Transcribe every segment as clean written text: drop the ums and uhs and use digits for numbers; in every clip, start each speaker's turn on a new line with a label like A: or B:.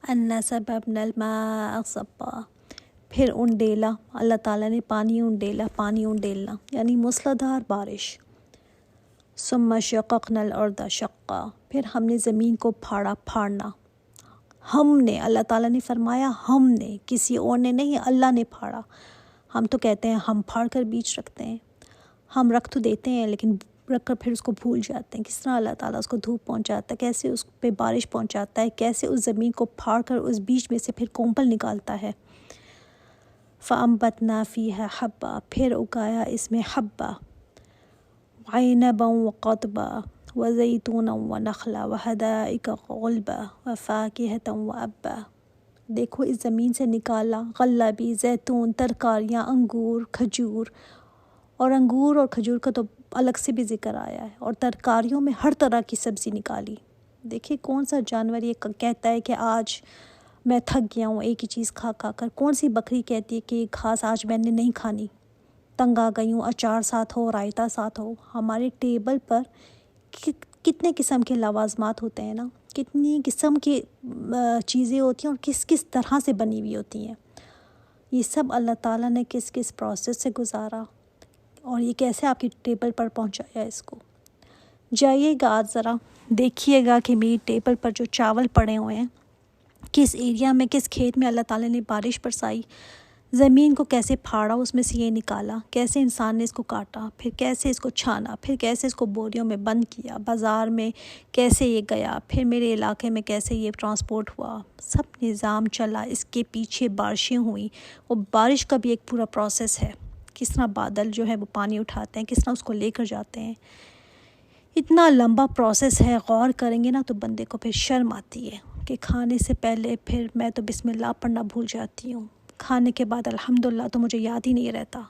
A: اَنَّا سَبَبْنَا الْمَاءَ صَبًّا، پھر انڈیلا، اللہ تعالیٰ نے پانی انڈیلا، پانی انڈیلنا یعنی موسلادھار بارش۔ ثُمَّ شَقَقْنَا الْأَرْضَ شَقًّا، پھر ہم نے زمین کو پھاڑا، پھاڑنا۔ ہم نے، اللہ تعالیٰ نے فرمایا ہم نے، کسی اور نے نہیں، اللہ نے پھاڑا۔ ہم تو کہتے ہیں ہم پھاڑ کر بیچ رکھتے ہیں، ہم رکھ تو دیتے ہیں لیکن رکھ کر پھر اس کو بھول جاتے ہیں۔ کس طرح اللہ تعالیٰ اس کو دھوپ پہنچاتا ہے، کیسے اس پہ بارش پہنچاتا ہے، کیسے اس زمین کو پھاڑ کر اس بیچ میں سے پھر کونپل نکالتا ہے۔ فَأَنبَتْنَا فِيهَا حَبًّا، پھر اگایا اس میں حبّا، وَعِنَبًا وَقَضْبًا وَزَيْتُونًا وَنَخْلًا وَحَدَائِقَ غُلْبًا وَفَاكِهَةً وَأَبًّا۔ دیکھو اس زمین سے نکالا غلہ بھی، زیتون، ترکاریاں، انگور، کھجور، اور انگور اور کھجور کا تو الگ سے بھی ذکر آیا ہے، اور ترکاریوں میں ہر طرح کی سبزی نکالی۔ دیکھیے کون سا جانور یہ کہتا ہے کہ آج میں تھک گیا ہوں ایک ہی چیز کھا کھا کر، کون سی بکری کہتی ہے کہ گھاس آج میں نے نہیں کھانی، تنگ آ گئی ہوں، اچار ساتھ ہو، رائتہ ساتھ ہو۔ ہمارے ٹیبل پر کتنے قسم کے لوازمات ہوتے ہیں نا، کتنی قسم کی چیزیں ہوتی ہیں اور کس کس طرح سے بنی ہوئی ہوتی ہیں۔ یہ سب اللہ تعالیٰ نے کس کس پروسیس سے گزارا اور یہ کیسے آپ کی ٹیبل پر پہنچایا اس کو۔ جائیے گا آج ذرا دیکھیے گا کہ میری ٹیبل پر جو چاول پڑے ہوئے ہیں، کس ایریا میں، کس کھیت میں اللہ تعالیٰ نے بارش برسائی، زمین کو کیسے پھاڑا، اس میں سے یہ نکالا، کیسے انسان نے اس کو کاٹا، پھر کیسے اس کو چھانا، پھر کیسے اس کو بوریوں میں بند کیا، بازار میں کیسے یہ گیا، پھر میرے علاقے میں کیسے یہ ٹرانسپورٹ ہوا، سب نظام چلا۔ اس کے پیچھے بارشیں ہوئیں، وہ بارش کا بھی ایک پورا پروسیس ہے، کس طرح بادل جو ہے وہ پانی اٹھاتے ہیں، کس طرح اس کو لے کر جاتے ہیں۔ اتنا لمبا پروسیس ہے، غور کریں گے نا تو بندے کو پھر شرم آتی ہے کہ کھانے سے پہلے پھر میں تو بسم اللہ پڑھنا بھول جاتی ہوں، کھانے کے بعد الحمدللہ تو مجھے یاد ہی نہیں رہتا۔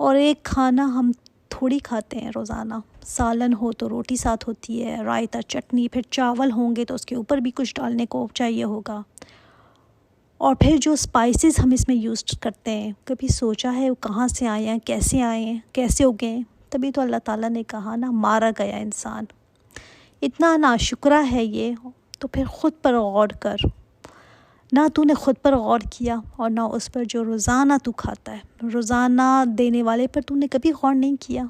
A: اور ایک کھانا ہم تھوڑی کھاتے ہیں روزانہ، سالن ہو تو روٹی ساتھ ہوتی ہے، رائتہ، چٹنی، پھر چاول ہوں گے تو اس کے اوپر بھی کچھ ڈالنے کو چاہیے ہوگا، اور پھر جو اسپائسز ہم اس میں یوز کرتے ہیں، کبھی سوچا ہے وہ کہاں سے آئے ہیں، کیسے اگے ہیں؟ تبھی تو اللہ تعالیٰ نے کہا نا مارا گیا انسان۔ اتنا ناشکرا ہے یہ، تو پھر خود پر غور کر۔ نہ تو نے خود پر غور کیا اور نہ اس پر جو روزانہ تو کھاتا ہے، روزانہ دینے والے پر تو نے کبھی غور نہیں کیا۔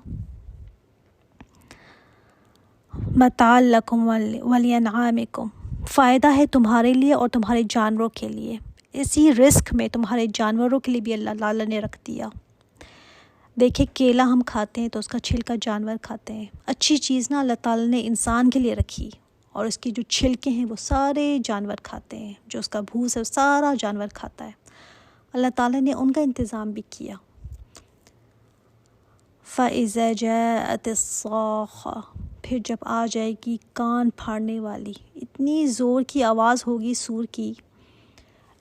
A: متاع لکم ولانعامکم، فائدہ ہے تمہارے لیے اور تمہارے جانوروں کے لیے۔ اسی رزق میں تمہارے جانوروں کے لیے بھی اللہ تعالیٰ نے رکھ دیا۔ دیکھیں کیلا ہم کھاتے ہیں تو اس کا چھلکا جانور کھاتے ہیں، اچھی چیز نا اللہ تعالیٰ نے انسان کے لیے رکھی، اور اس کی جو چھلکے ہیں وہ سارے جانور کھاتے ہیں، جو اس کا بھوس ہے وہ سارا جانور کھاتا ہے۔ اللہ تعالیٰ نے ان کا انتظام بھی کیا۔ فَإِذَا جَاءَتِ الصَّاخَّةُ، پھر جب آ جائے گی کان پھاڑنے والی، اتنی زور کی آواز ہوگی سور کی،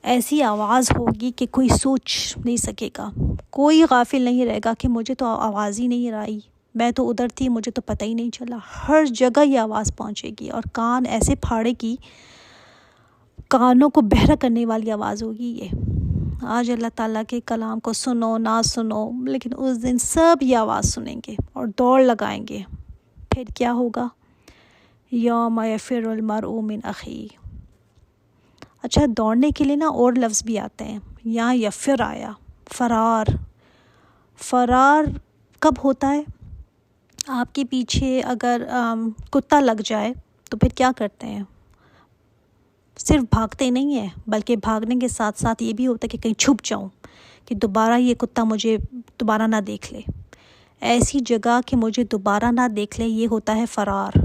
A: ایسی آواز ہوگی کہ کوئی سوچ نہیں سکے گا، کوئی غافل نہیں رہے گا کہ مجھے تو آواز ہی نہیں آئی، میں تو ادھر تھی، مجھے تو پتہ ہی نہیں چلا۔ ہر جگہ یہ آواز پہنچے گی اور کان ایسے پھاڑے گی، کانوں کو بہرا کرنے والی آواز ہوگی یہ۔ آج اللہ تعالیٰ کے کلام کو سنو نہ سنو، لیکن اس دن سب یہ آواز سنیں گے اور دوڑ لگائیں گے۔ پھر کیا ہوگا؟ یوم یفر المرء من اخیہ۔ اچھا دوڑنے کے لیے نا اور لفظ بھی آتے ہیں، یہاں یفر آیا، فرار۔ فرار کب ہوتا ہے؟ آپ کے پیچھے اگر کتا لگ جائے تو پھر کیا کرتے ہیں؟ صرف بھاگتے نہیں ہیں، بلکہ بھاگنے کے ساتھ ساتھ یہ بھی ہوتا ہے کہ کہیں چھپ جاؤں کہ دوبارہ یہ کتا مجھے دوبارہ نہ دیکھ لے، ایسی جگہ کہ مجھے دوبارہ نہ دیکھ لے، یہ ہوتا ہے فرار۔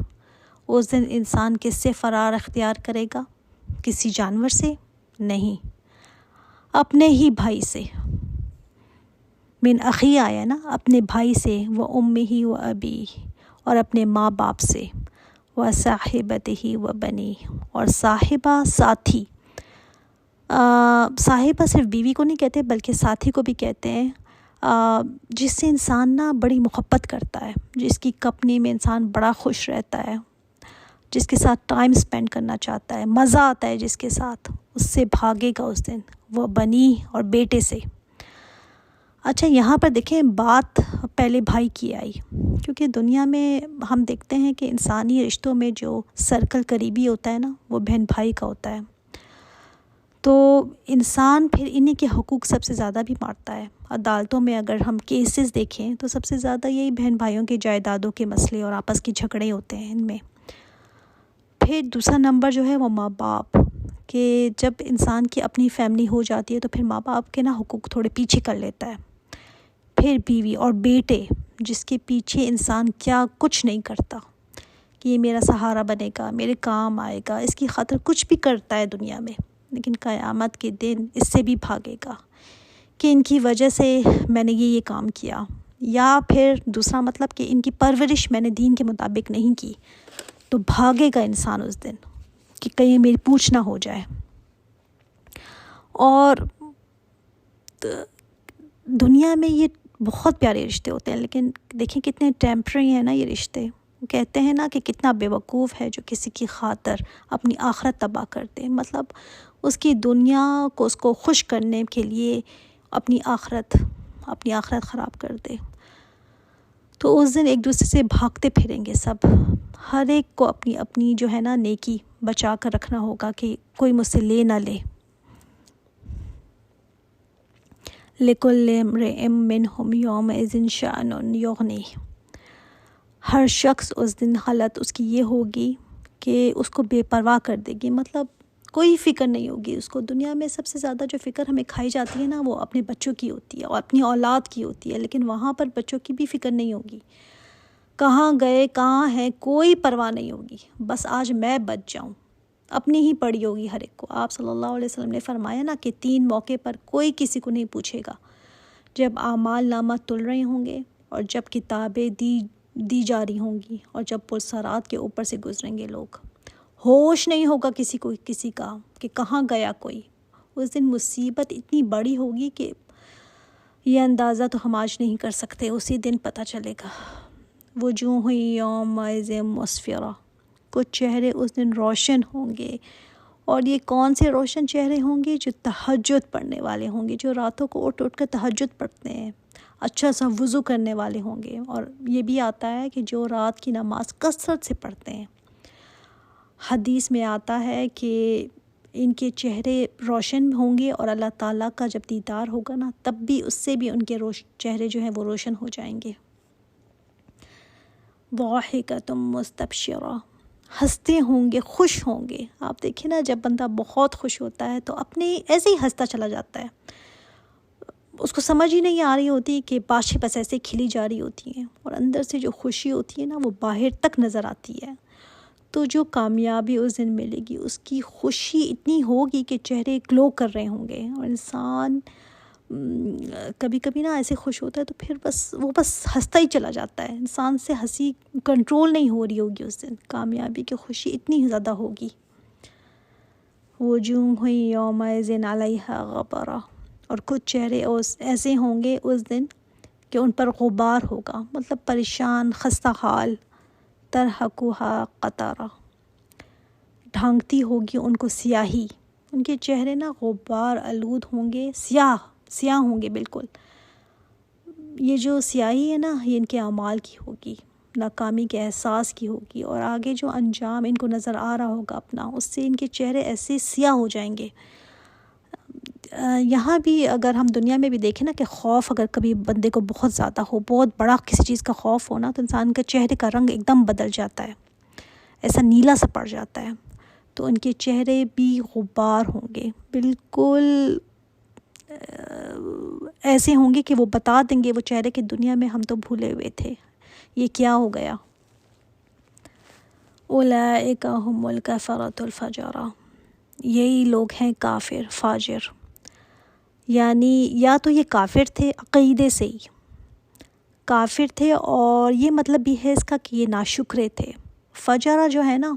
A: اس دن انسان کس سے فرار اختیار کرے گا؟ کسی جانور سے نہیں، اپنے ہی بھائی سے۔ من اخی آیا نا، اپنے بھائی سے، و امہ و ابی، اور اپنے ماں باپ سے، و صاحبتہ و بنی، اور صاحبہ، ساتھی۔ صاحبہ صرف بیوی کو نہیں کہتے بلکہ ساتھی کو بھی کہتے ہیں، جس سے انسان نا بڑی محبت کرتا ہے، جس کی کمپنی میں انسان بڑا خوش رہتا ہے، جس کے ساتھ ٹائم سپینڈ کرنا چاہتا ہے، مزہ آتا ہے جس کے ساتھ، اس سے بھاگے گا اس دن۔ وہ بنی، اور بیٹے سے۔ اچھا یہاں پر دیکھیں بات پہلے بھائی کی آئی، کیونکہ دنیا میں ہم دیکھتے ہیں کہ انسانی رشتوں میں جو سرکل قریبی ہوتا ہے نا وہ بہن بھائی کا ہوتا ہے، تو انسان پھر انہی کے حقوق سب سے زیادہ بھی مارتا ہے. عدالتوں میں اگر ہم کیسز دیکھیں تو سب سے زیادہ یہی بہن بھائیوں کے جائیدادوں کے مسئلے اور آپس کی جھگڑے ہوتے ہیں ان میں. پھر دوسرا نمبر جو ہے وہ ماں باپ، کہ جب انسان کی اپنی فیملی ہو جاتی ہے تو پھر ماں باپ کے نا حقوق تھوڑے پیچھے کر لیتا ہے. پھر بیوی اور بیٹے، جس کے پیچھے انسان کیا کچھ نہیں کرتا کہ یہ میرا سہارا بنے گا، میرے کام آئے گا، اس کی خاطر کچھ بھی کرتا ہے دنیا میں، لیکن قیامت کے دن اس سے بھی بھاگے گا کہ ان کی وجہ سے میں نے یہ کام کیا. یا پھر دوسرا مطلب کہ ان کی پرورش میں نے دین کے مطابق نہیں کی، تو بھاگے گا انسان اس دن کہ کہیں میری پوچھ نہ ہو جائے. اور دنیا میں یہ بہت پیارے رشتے ہوتے ہیں، لیکن دیکھیں کتنے ٹیمپرری ہیں نا یہ رشتے. کہتے ہیں نا کہ کتنا بے وقوف ہے جو کسی کی خاطر اپنی آخرت تباہ کرتے، مطلب اس کی دنیا کو اس کو خوش کرنے کے لیے اپنی آخرت خراب کر دے. تو اس دن ایک دوسرے سے بھاگتے پھریں گے سب. ہر ایک کو اپنی اپنی جو ہے نا نیکی بچا کر رکھنا ہوگا کہ کوئی مجھ سے لے نہ لے. لِكُلِّ امْرِئٍ مِّنْهُمْ يَوْمَئِذٍ شَأْنٌ يُغْنِيهِ. ہر شخص اس دن حالت اس کی یہ ہوگی کہ اس کو بے پرواہ کر دے گی، مطلب کوئی فکر نہیں ہوگی اس کو. دنیا میں سب سے زیادہ جو فکر ہمیں کھائی جاتی ہے نا وہ اپنے بچوں کی ہوتی ہے اور اپنی اولاد کی ہوتی ہے، لیکن وہاں پر بچوں کی بھی فکر نہیں ہوگی. کہاں گئے، کہاں ہیں، کوئی پرواہ نہیں ہوگی. بس آج میں بچ جاؤں، اپنی ہی پڑی ہوگی ہر ایک کو. آپ صلی اللہ علیہ وسلم نے فرمایا نا کہ 3 موقع پر کوئی کسی کو نہیں پوچھے گا: جب اعمال نامہ تل رہے ہوں گے، اور جب کتابیں دی جا رہی ہوں گی، اور جب پرسرات کے اوپر سے گزریں گے لوگ. ہوش نہیں ہوگا کسی کو کسی کا کہ کہاں گیا کوئی. اس دن مصیبت اتنی بڑی ہوگی کہ یہ اندازہ تو ہم آج نہیں کر سکتے، اسی دن پتہ چلے گا. وجوہ یومئذ مسفرہ، کچھ چہرے اس دن روشن ہوں گے. اور یہ کون سے روشن چہرے ہوں گے؟ جو تہجد پڑھنے والے ہوں گے، جو راتوں کو اٹھ کر تہجد پڑھتے ہیں، اچھا سا وضو کرنے والے ہوں گے. اور یہ بھی آتا ہے کہ جو رات کی نماز کثرت سے پڑھتے ہیں. حدیث میں آتا ہے کہ ان کے چہرے روشن ہوں گے، اور اللہ تعالیٰ کا جب دیدار ہوگا نا تب بھی اس سے بھی ان کے چہرے جو ہیں وہ روشن ہو جائیں گے. ضاحکۃ مستبشرہ، ہنستے ہوں گے، خوش ہوں گے. آپ دیکھیں نا جب بندہ بہت خوش ہوتا ہے تو اپنے ایسے ہی ہنستا چلا جاتا ہے، اس کو سمجھ ہی نہیں آ رہی ہوتی کہ باشیں بس ایسے کھلی جا رہی ہوتی ہیں، اور اندر سے جو خوشی ہوتی ہے نا وہ باہر تک نظر آتی ہے. تو جو کامیابی اس دن ملے گی اس کی خوشی اتنی ہوگی کہ چہرے گلو کر رہے ہوں گے. اور انسان کبھی کبھی نا ایسے خوش ہوتا ہے تو پھر وہ بس ہنستا ہی چلا جاتا ہے. انسان سے ہنسی کنٹرول نہیں ہو رہی ہوگی اس دن. کامیابی کی خوشی اتنی زیادہ ہوگی. وجوہ یومئذ علیہا غبرہ، اور کچھ چہرے ایسے ہوں گے اس دن کہ ان پر غبار ہوگا، مطلب پریشان، خستہ حال. ترہقھا قطرہ، ڈھانکتی ہوگی ان کو سیاہی. ان کے چہرے نا غبار آلود ہوں گے، سیاہ ہوں گے بالکل. یہ جو سیاہی ہے نا یہ ان کے اعمال کی ہوگی، ناکامی کے احساس کی ہوگی، اور آگے جو انجام ان کو نظر آ رہا ہوگا اپنا، اس سے ان کے چہرے ایسے سیاہ ہو جائیں گے. یہاں بھی اگر ہم دنیا میں بھی دیکھیں نا کہ خوف اگر کبھی بندے کو بہت زیادہ ہو، بہت بڑا کسی چیز کا خوف ہونا، تو انسان کے چہرے کا رنگ ایک دم بدل جاتا ہے، ایسا نیلا سا پڑ جاتا ہے. تو ان کے چہرے بھی غبار ہوں گے، بالکل ایسے ہوں گے کہ وہ بتا دیں گے وہ چہرے کہ دنیا میں ہم تو بھولے ہوئے تھے، یہ کیا ہو گیا. اولئک ھم الکفرۃ الفجرہ، یہی لوگ ہیں کافر، فاجر. یعنی یا تو یہ کافر تھے، عقیدے سے ہی کافر تھے، اور یہ مطلب بھی ہے اس کا کہ یہ ناشکرے تھے. فجرہ جو ہے نا،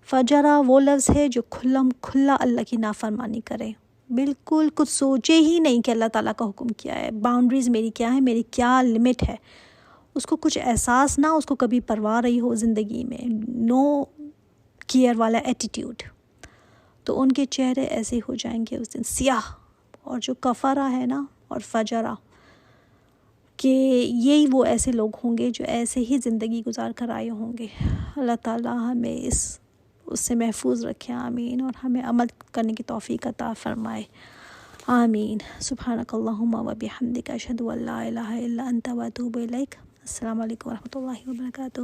A: فجرہ وہ لفظ ہے جو کھلا اللہ کی نافرمانی کرے، بالکل کچھ سوچے ہی نہیں کہ اللہ تعالیٰ کا حکم کیا ہے، باؤنڈریز میری کیا ہے، میری کیا لمٹ ہے. اس کو کچھ احساس نہ، اس کو کبھی پرواہ رہی ہو زندگی میں، نو کیئر والا ایٹیٹیوڈ. تو ان کے چہرے ایسے ہو جائیں گے اس دن سیاہ. اور جو کفرہ ہے نا اور فجرہ، کہ یہی وہ ایسے لوگ ہوں گے جو ایسے ہی زندگی گزار کر آئے ہوں گے. اللہ تعالیٰ ہمیں اس اس سے محفوظ رکھے، آمین، اور ہمیں عمل کرنے کی توفیق عطا فرمائے، آمین۔ سبحانک اللہم و بحمدک، اشہد ان لا الہ الا انت و اتوب الیک۔ السلام علیکم و رحمۃ اللہ وبرکاتہ۔